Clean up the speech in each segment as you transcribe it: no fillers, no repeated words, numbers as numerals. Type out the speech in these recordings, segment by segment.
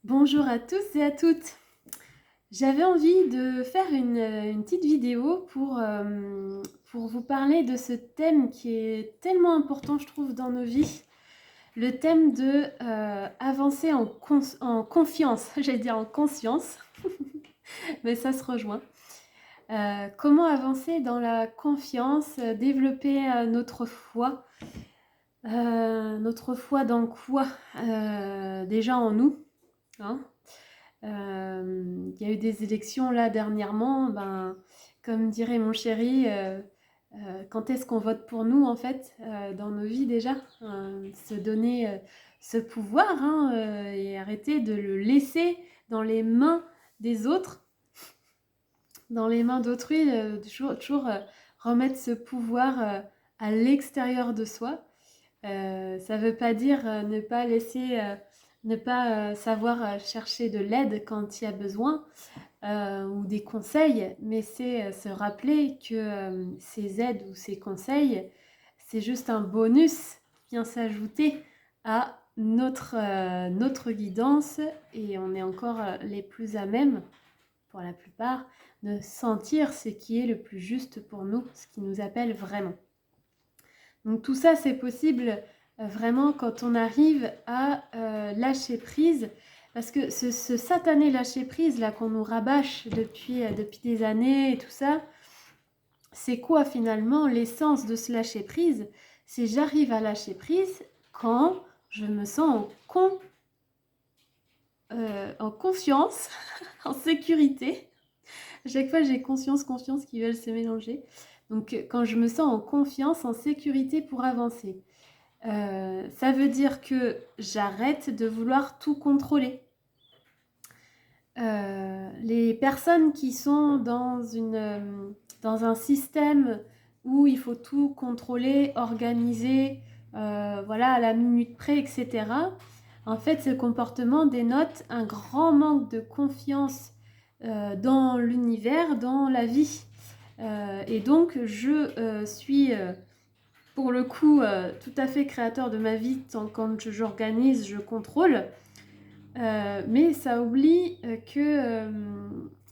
Bonjour à tous et à toutes. J'avais envie de faire une petite vidéo pour vous parler de ce thème qui est tellement important, je trouve, dans nos vies. Le thème de avancer en confiance, j'allais dire en conscience, mais ça se rejoint. Comment avancer dans la confiance, développer notre foi. Notre foi dans quoi? Déjà en nous, hein. Il y a eu des élections là dernièrement, comme dirait mon chéri, quand est-ce qu'on vote pour nous en fait dans nos vies déjà, se donner ce pouvoir, hein, et arrêter de le laisser dans les mains des autres, dans les mains d'autrui, toujours remettre ce pouvoir à l'extérieur de soi. Ça veut pas dire ne pas savoir chercher de l'aide quand il y a besoin ou des conseils, mais c'est se rappeler que ces aides ou ces conseils, c'est juste un bonus qui vient s'ajouter à notre guidance et on est encore les plus à même, pour la plupart, de sentir ce qui est le plus juste pour nous, ce qui nous appelle vraiment. Donc tout ça, c'est possible vraiment quand on arrive à lâcher prise. Parce que ce satané lâcher prise là qu'on nous rabâche depuis des années et tout ça, c'est quoi finalement l'essence de ce lâcher prise? C'est j'arrive à lâcher prise quand je me sens en confiance, en sécurité. À chaque fois, j'ai conscience, confiance qui veulent se mélanger. Donc quand je me sens en confiance, en sécurité pour avancer. Ça veut dire que j'arrête de vouloir tout contrôler. Les personnes qui sont dans un système où il faut tout contrôler, organiser, voilà, à la minute près, etc. En fait, ce comportement dénote un grand manque de confiance dans l'univers, dans la vie. Et donc, je suis pour le coup, tout à fait créateur de ma vie, quand j'organise, je contrôle. Mais ça oublie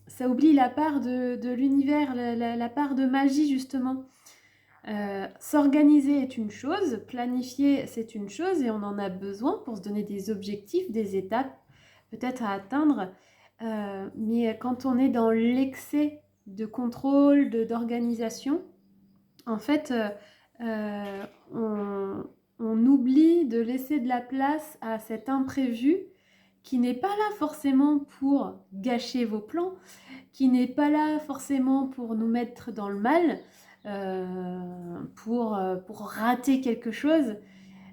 ça oublie la part de l'univers, la part de magie justement. S'organiser est une chose, planifier c'est une chose et on en a besoin pour se donner des objectifs, des étapes peut-être à atteindre. Mais quand on est dans l'excès de contrôle, d'organisation, en fait, euh, on, on oublie de laisser de la place à cet imprévu qui n'est pas là forcément pour gâcher vos plans, qui n'est pas là forcément pour nous mettre dans le mal, pour rater quelque chose.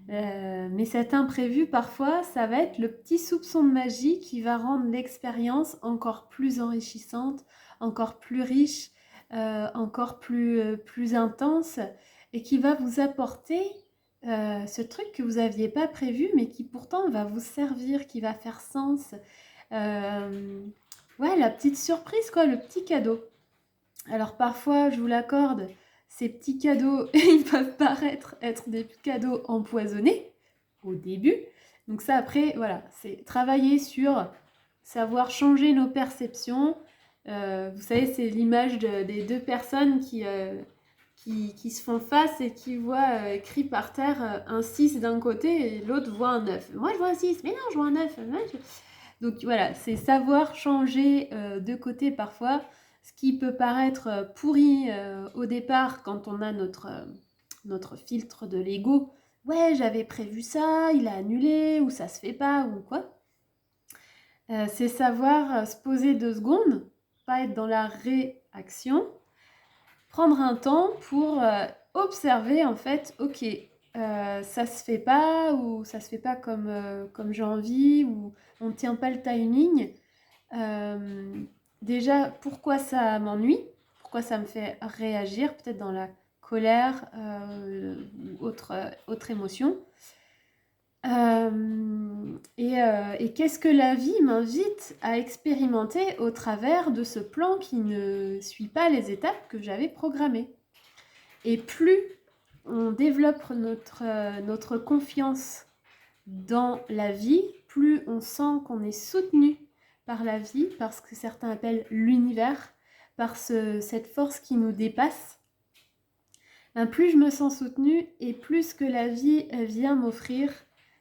Mais cet imprévu, parfois, ça va être le petit soupçon de magie qui va rendre l'expérience encore plus enrichissante, encore plus riche, encore plus intense, et qui va vous apporter ce truc que vous n'aviez pas prévu, mais qui pourtant va vous servir, qui va faire sens. Ouais, la petite surprise, quoi, le petit cadeau. Alors parfois, je vous l'accorde, ces petits cadeaux, ils peuvent paraître être des cadeaux empoisonnés au début. Donc ça, après, voilà, c'est travailler sur savoir changer nos perceptions. Vous savez, c'est l'image des deux personnes qui se font face et qui voient écrit par terre un 6 d'un côté et l'autre voit un 9. Moi, je vois un 6, mais non, je vois un 9. Donc voilà, c'est savoir changer de côté parfois ce qui peut paraître pourri au départ quand on a notre filtre de l'ego. Ouais, j'avais prévu ça, il a annulé, ou ça se fait pas, ou quoi. C'est savoir se poser 2 secondes, pas être dans la réaction, prendre un temps pour observer en fait, ok, ça se fait pas ou ça se fait pas comme j'ai envie ou on ne tient pas le timing. Déjà, pourquoi ça m'ennuie? Pourquoi ça me fait réagir? Peut-être dans la colère ou autre émotion. Et qu'est-ce que la vie m'invite à expérimenter au travers de ce plan qui ne suit pas les étapes que j'avais programmées? Et plus on développe notre confiance dans la vie, plus on sent qu'on est soutenu par la vie, par ce que certains appellent l'univers, par cette force qui nous dépasse, ben plus je me sens soutenue et plus que la vie vient m'offrir,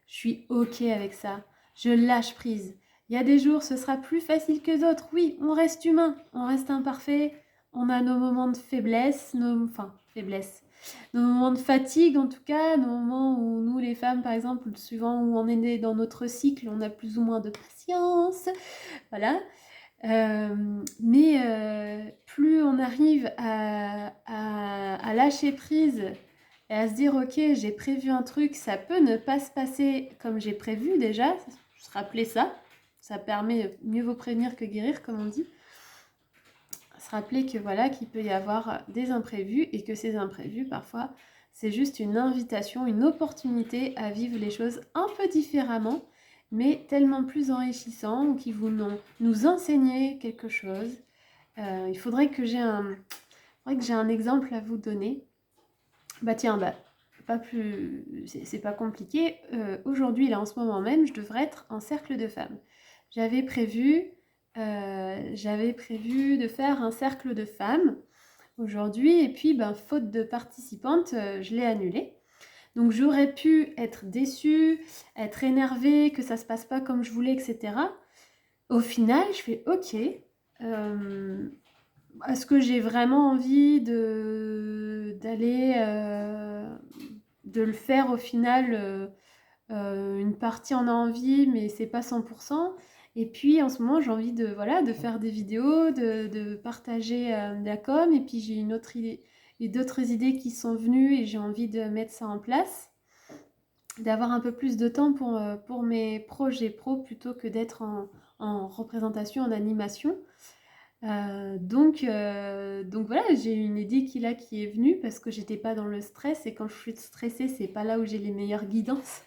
je suis ok avec ça. Je lâche prise. Il y a des jours, ce sera plus facile que d'autres. Oui, on reste humain, on reste imparfait, on a nos moments de faiblesse, nos moments de fatigue en tout cas, nos moments où nous les femmes par exemple, suivant où on est né dans notre cycle, on a plus ou moins de patience, voilà. Mais plus on arrive à lâcher prise et à se dire ok, j'ai prévu un truc, ça peut ne pas se passer comme j'ai prévu déjà, se rappeler ça permet mieux vaut prévenir que guérir comme on dit. Se rappeler que voilà, qu'il peut y avoir des imprévus et que ces imprévus parfois c'est juste une invitation, une opportunité à vivre les choses un peu différemment, mais tellement plus enrichissant, ou qui vont nous enseigner quelque chose. Il faudrait que j'ai un exemple à vous donner. Bah tiens, pas plus, c'est pas compliqué. Aujourd'hui, là en ce moment même, je devrais être en cercle de femmes. J'avais prévu de faire un cercle de femmes aujourd'hui, et puis faute de participantes, je l'ai annulé. Donc j'aurais pu être déçue, être énervée, que ça se passe pas comme je voulais, etc. Au final, je fais ok. Est-ce que j'ai vraiment envie de le faire au final une partie en a envie, mais c'est pas 100%. Et puis en ce moment, j'ai envie de faire des vidéos, de partager de la com. Et puis j'ai une autre idée et d'autres idées qui sont venues et j'ai envie de mettre ça en place, d'avoir un peu plus de temps pour mes projets pro plutôt que d'être en représentation, en animation. Donc voilà, j'ai une idée qui est venue parce que j'étais pas dans le stress et quand je suis stressée, c'est pas là où j'ai les meilleures guidances.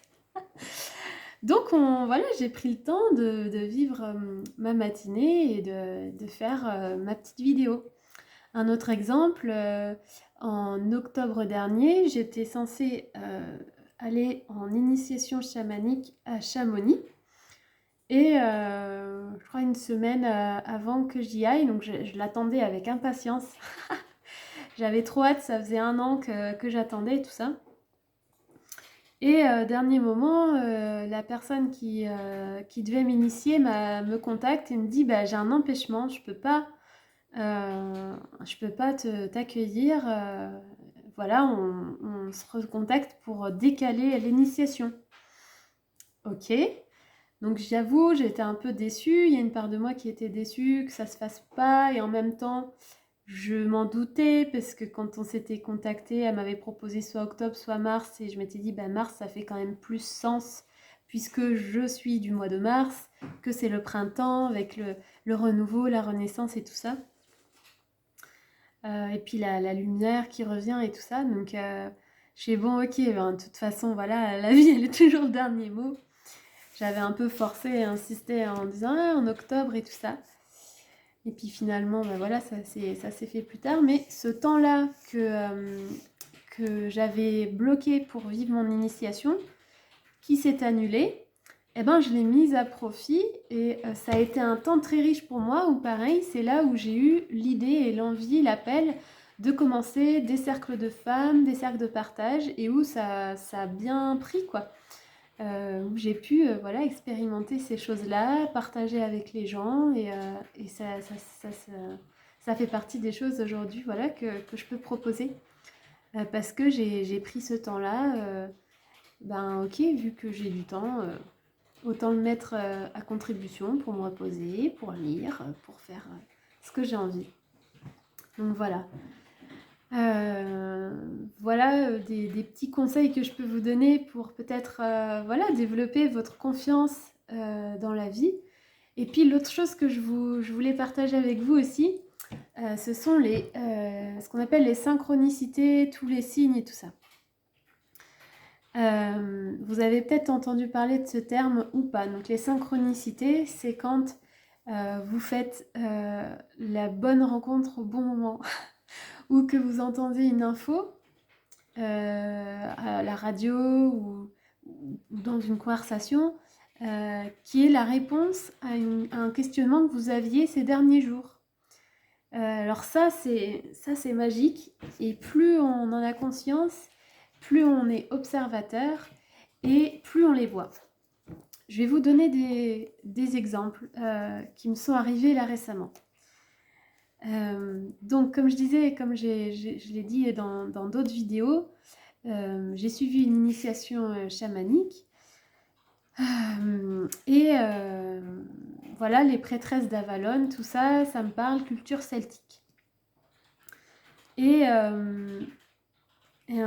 Donc voilà, j'ai pris le temps de vivre ma matinée et de faire ma petite vidéo. Un autre exemple, en octobre dernier, j'étais censée aller en initiation chamanique à Chamonix. Et je crois une semaine avant que j'y aille, donc je l'attendais avec impatience. J'avais trop hâte, ça faisait 1 an que j'attendais et tout ça. Et dernier moment, la personne qui devait m'initier me contacte et me dit j'ai un empêchement, je peux pas t'accueillir. Voilà, on se recontacte pour décaler l'initiation. Ok. Donc j'avoue, j'étais un peu déçue, il y a une part de moi qui était déçue que ça se fasse pas et en même temps je m'en doutais parce que quand on s'était contacté, elle m'avait proposé soit octobre soit mars et je m'étais dit mars ça fait quand même plus sens puisque je suis du mois de mars, que c'est le printemps avec le renouveau, la renaissance et tout ça. Et puis la lumière qui revient et tout ça, donc je fais bon ok, de toute façon voilà, la vie elle est toujours le dernier mot. J'avais un peu forcé et insisté en disant en octobre et tout ça. Et puis finalement, voilà, ça s'est fait plus tard. Mais ce temps-là que j'avais bloqué pour vivre mon initiation, qui s'est annulé, je l'ai mise à profit. Et ça a été un temps très riche pour moi, où pareil, c'est là où j'ai eu l'idée et l'envie, l'appel de commencer des cercles de femmes, des cercles de partage, et où ça a bien pris, quoi. Où j'ai pu expérimenter ces choses-là, partager avec les gens et ça fait partie des choses aujourd'hui que je peux proposer parce que j'ai pris ce temps-là. Ok, vu que j'ai du temps, autant le mettre à contribution pour me reposer, pour lire, pour faire ce que j'ai envie. Donc voilà. Voilà des petits conseils que je peux vous donner pour peut-être développer votre confiance dans la vie. Et puis l'autre chose que je voulais partager avec vous aussi, ce sont ce qu'on appelle les synchronicités, tous les signes et tout ça. Vous avez peut-être entendu parler de ce terme ou pas. Donc les synchronicités, c'est quand vous faites la bonne rencontre au bon moment. Ou que vous entendez une info à la radio ou dans une conversation qui est la réponse à un questionnement que vous aviez ces derniers jours. Alors ça, c'est magique. Et plus on en a conscience, plus on est observateur et plus on les voit. Je vais vous donner des exemples qui me sont arrivés là récemment. Donc, comme je disais, comme je l'ai dit dans d'autres vidéos, j'ai suivi une initiation chamanique. Et voilà, les prêtresses d'Avalon, tout ça, ça me parle culture celtique. Et un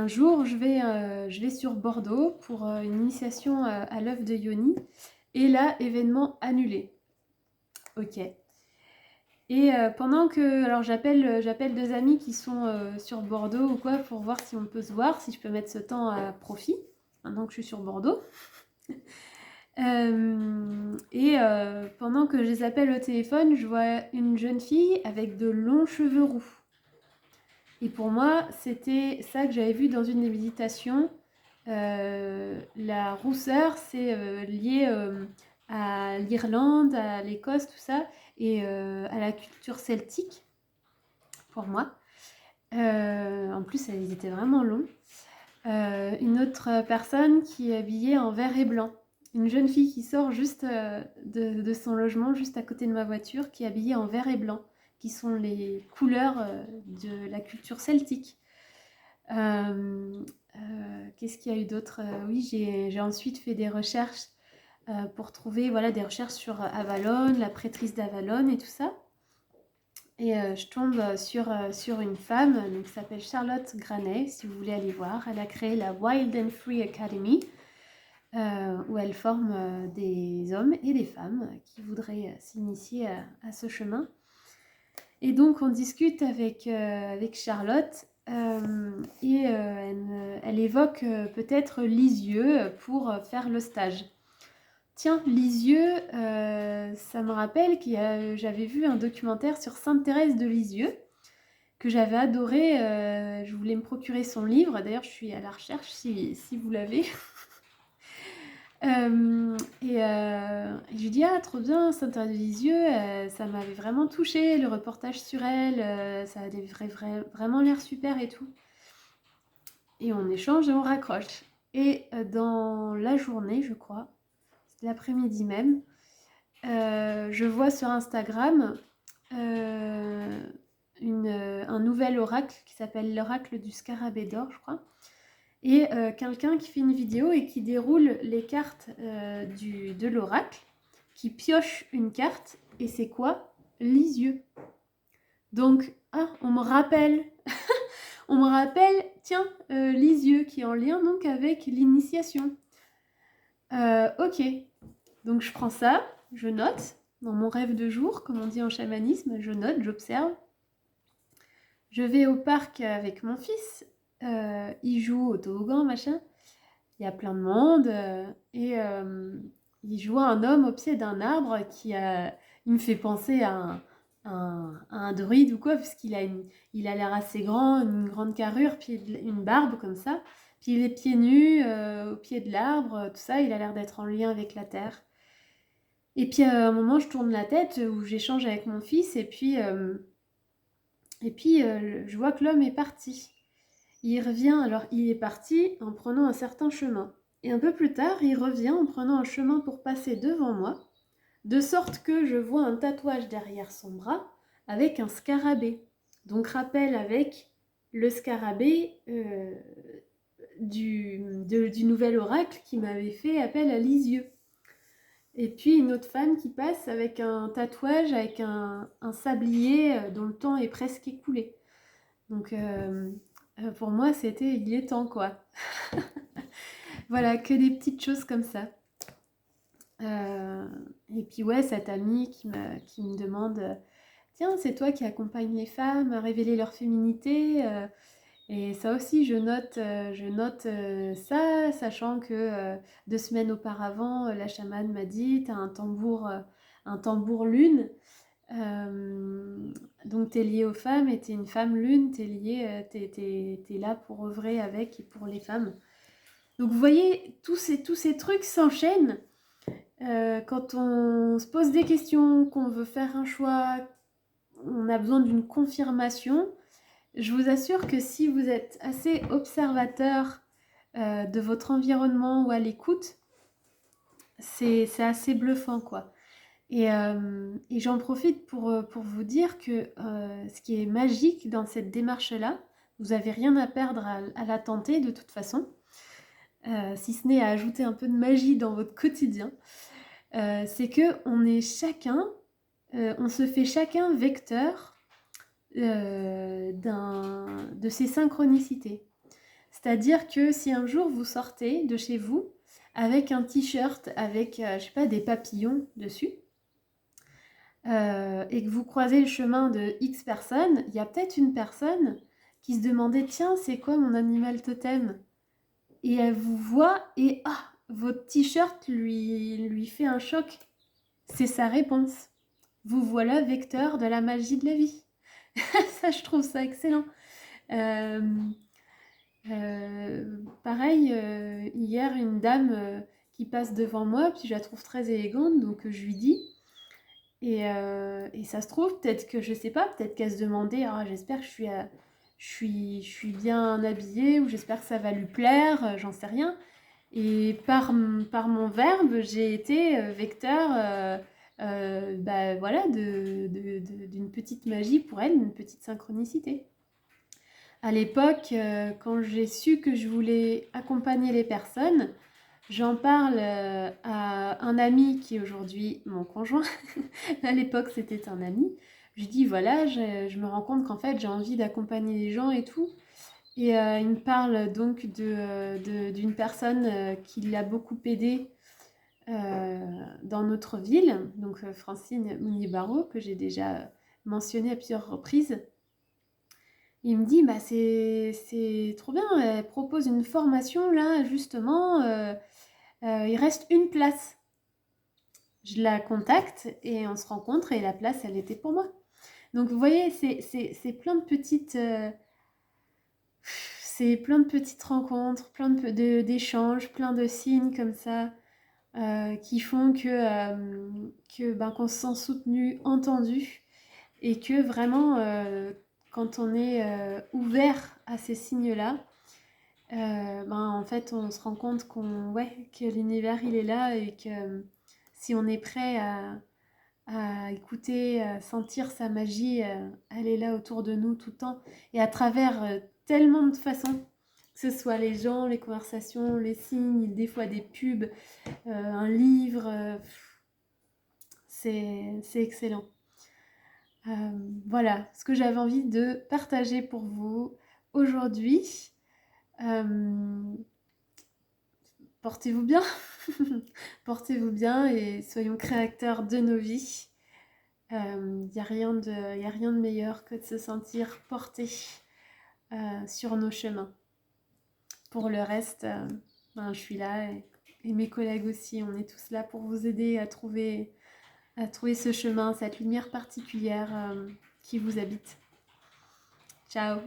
jour, je vais sur Bordeaux pour une initiation à l'œuf de Yoni. Et là, événement annulé. Ok. Et pendant que... Alors, j'appelle 2 amis qui sont sur Bordeaux ou quoi pour voir si on peut se voir, si je peux mettre ce temps à profit, maintenant que je suis sur Bordeaux. Pendant que je les appelle au téléphone, je vois une jeune fille avec de longs cheveux roux. Et pour moi, c'était ça que j'avais vu dans une des méditations. La rousseur, c'est lié à l'Irlande, à l'Écosse, tout ça, et à la culture celtique, pour moi. En plus, ils étaient vraiment longs. Une autre personne qui est habillée en vert et blanc. Une jeune fille qui sort juste de son logement, juste à côté de ma voiture, qui est habillée en vert et blanc, qui sont les couleurs de la culture celtique. Qu'est-ce qu'il y a eu d'autre? Oui, j'ai ensuite fait des recherches pour trouver des recherches sur Avalon, la prêtrise d'Avalon et tout ça. Et je tombe sur une femme qui s'appelle Charlotte Graney, si vous voulez aller voir. Elle a créé la Wild and Free Academy, où elle forme des hommes et des femmes qui voudraient s'initier à ce chemin. Et donc on discute avec Charlotte et elle évoque peut-être Lisieux pour faire le stage. Tiens, Lisieux, ça me rappelle j'avais vu un documentaire sur Sainte Thérèse de Lisieux que j'avais adoré. Je voulais me procurer son livre. D'ailleurs, je suis à la recherche si vous l'avez. Et je lui dis, ah, trop bien, Sainte Thérèse de Lisieux, ça m'avait vraiment touchée, le reportage sur elle, ça avait vraiment l'air super et tout. Et on échange et on raccroche. Et dans la journée, je crois, l'après-midi même, je vois sur Instagram un nouvel oracle qui s'appelle l'oracle du scarabée d'or, je crois. Et quelqu'un qui fait une vidéo et qui déroule les cartes de l'oracle, qui pioche une carte, et c'est quoi? Lisieux. Donc, on me rappelle, tiens, Lisieux, qui est en lien donc avec l'initiation. Ok, donc je prends ça, je note, dans mon rêve de jour, comme on dit en chamanisme, je note, j'observe. Je vais au parc avec mon fils, il joue au toboggan, machin. Il y a plein de monde et il joue à un homme au pied d'un arbre il me fait penser à un druide ou quoi, puisqu'il il a l'air assez grand, une grande carrure, puis une barbe comme ça. Puis il est pieds nus au pied de l'arbre, tout ça, il a l'air d'être en lien avec la terre. Et puis à un moment, je tourne la tête où j'échange avec mon fils et puis je vois que l'homme est parti. Il revient, alors il est parti en prenant un certain chemin. Et un peu plus tard, il revient en prenant un chemin pour passer devant moi, de sorte que je vois un tatouage derrière son bras avec un scarabée. Donc rappel avec le scarabée du nouvel oracle qui m'avait fait appel à Lisieux. Et puis une autre femme qui passe avec un tatouage, avec un sablier dont le temps est presque écoulé. Donc pour moi, il est temps quoi. Voilà, que des petites choses comme ça. Et puis ouais, cette amie qui me demande, tiens, c'est toi qui accompagne les femmes à révéler leur féminité. Et ça aussi, je note ça, sachant que 2 semaines auparavant, la chamane m'a dit, t'as un tambour lune. Donc t'es liée aux femmes et t'es une femme lune, t'es là pour œuvrer avec et pour les femmes. Donc vous voyez, tous ces trucs s'enchaînent. quand on se pose des questions, qu'on veut faire un choix, on a besoin d'une confirmation. Je vous assure que si vous êtes assez observateur de votre environnement ou à l'écoute, c'est assez bluffant, quoi. Et j'en profite pour vous dire que ce qui est magique dans cette démarche-là, vous n'avez rien à perdre à la tenter de toute façon, si ce n'est à ajouter un peu de magie dans votre quotidien, c'est que on se fait chacun vecteur de ces synchronicités. C'est-à-dire que si un jour vous sortez de chez vous avec un t-shirt avec, je sais pas, des papillons dessus, et que vous croisez le chemin de X personnes, il y a peut-être une personne qui se demandait, tiens, c'est quoi mon animal totem? Et elle vous voit et votre t-shirt lui fait un choc. C'est sa réponse. Vous voilà vecteur de la magie de la vie. Ça, je trouve ça excellent. Euh, Pareil, hier, une dame qui passe devant moi, puis je la trouve très élégante, donc je lui dis, et ça se trouve, peut-être que, je sais pas, peut-être qu'elle se demandait, ah, j'espère que je suis bien habillée, ou j'espère que ça va lui plaire, j'en sais rien. Et par mon verbe, j'ai été vecteur bah, voilà, d'une petite magie pour elle, une petite synchronicité. À l'époque, quand j'ai su que je voulais accompagner les personnes, j'en parle à un ami qui est aujourd'hui mon conjoint. À l'époque, c'était un ami. Je lui dis, voilà, je me rends compte qu'en fait, j'ai envie d'accompagner les gens et tout. Et il me parle donc d'une personne qui l'a beaucoup aidé dans notre ville, donc Francine Mounier-Barrault, que j'ai déjà mentionné à plusieurs reprises. Il me dit, bah c'est trop bien, elle propose une formation là, justement, il reste une place. Je la contacte et on se rencontre et la place, elle était pour moi. Donc vous voyez, c'est plein de petites... c'est plein de petites rencontres, plein d'échanges, plein de signes comme ça qui font qu'on se sent soutenu, entendu et que vraiment quand on est ouvert à ces signes-là, en fait on se rend compte que l'univers il est là et que si on est prêt à écouter, à sentir sa magie, elle est là autour de nous tout le temps et à travers tellement de façons, que ce soit les gens, les conversations, les signes, des fois des pubs, un livre, c'est excellent. Voilà ce que j'avais envie de partager pour vous aujourd'hui. Portez-vous bien, portez-vous bien et soyons créateurs de nos vies. Il n'y a rien de meilleur que de se sentir porté sur nos chemins. Pour le reste, je suis là et mes collègues aussi, on est tous là pour vous aider à trouver ce chemin, cette lumière particulière qui vous habite. Ciao!